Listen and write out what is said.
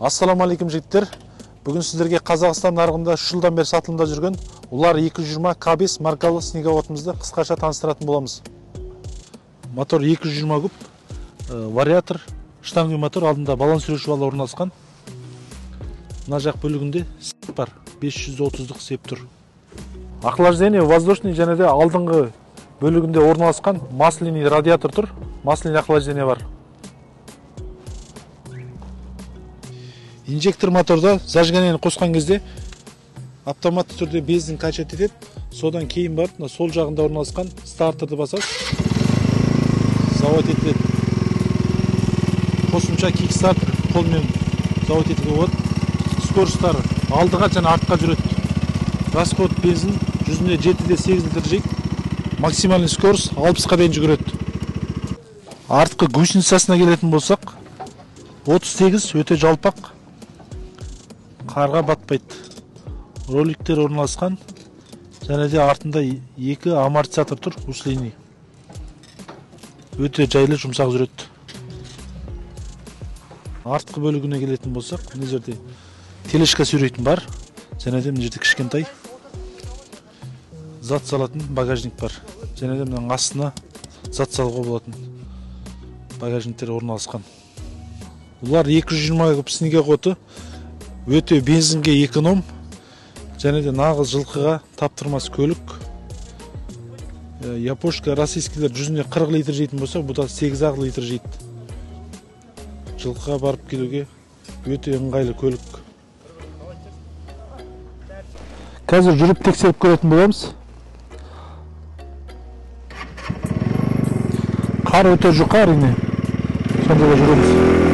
Ассаламу алейкум жігіттер. Бүгін сіздерге Қазақстан нарығында 3 жылдан бері сатылымда жүрген Улар 220 K5 маркалы снеговотымызды қысқаша таныстыратын боламыз. Мотор 220 куб, вариатор, штанги мотор, алдында балансирующий вал орналасқан. Мына жақ бөлігінде сеп бар, 530-дық сеп тұр. Охлаждение воздушный және де алдыңғы бөлігінде орналасқан масляный радиатор тұр, масляный охлаждение бар. Инжектор моторда зажигание қосқан кезде автоматты түрде бензин качать етеді. Содан кейін барып, сол жағында орналасқан стартерді басасыз. Завод етіледі. Қосымша кикстартер қолмен завод етуге болады. Скоростары алдыға және артқа жүреді. Расход бензин жүзіне 7-де 8 литр жейді. Максимальный скорость 60-қа дейін жүгіреді. Артқы гусеницасына келетін болсақ, 38 өте жалпақ. Қарға батпайды. Роликтер орналасқан, және де артында 2 амортизатор тұр, усиление. Өте жайлы жұмсақ жүреді. Артқы бөлігіне келетін болсақ, мына жерде тележка сүйрейтін бар, және де мына жерде кішкентай зат салатын багажник бар. Және де мына астына зат салуға болатын багажниктер орналасқан. Улар 220 куб снегоходы өте бензинге эконом, және де нағыз жылқыға таптырмас көлік. Япошка российскілер жүзіне 40 литр жейтін болса, бұда 8 литр жейді. Жылқыға барып келуге өте ыңғайлы көлік. Қазір жүріп тексеріп көретін боламыз. Қар өте жұқа әрине. Сонда да жүреміз.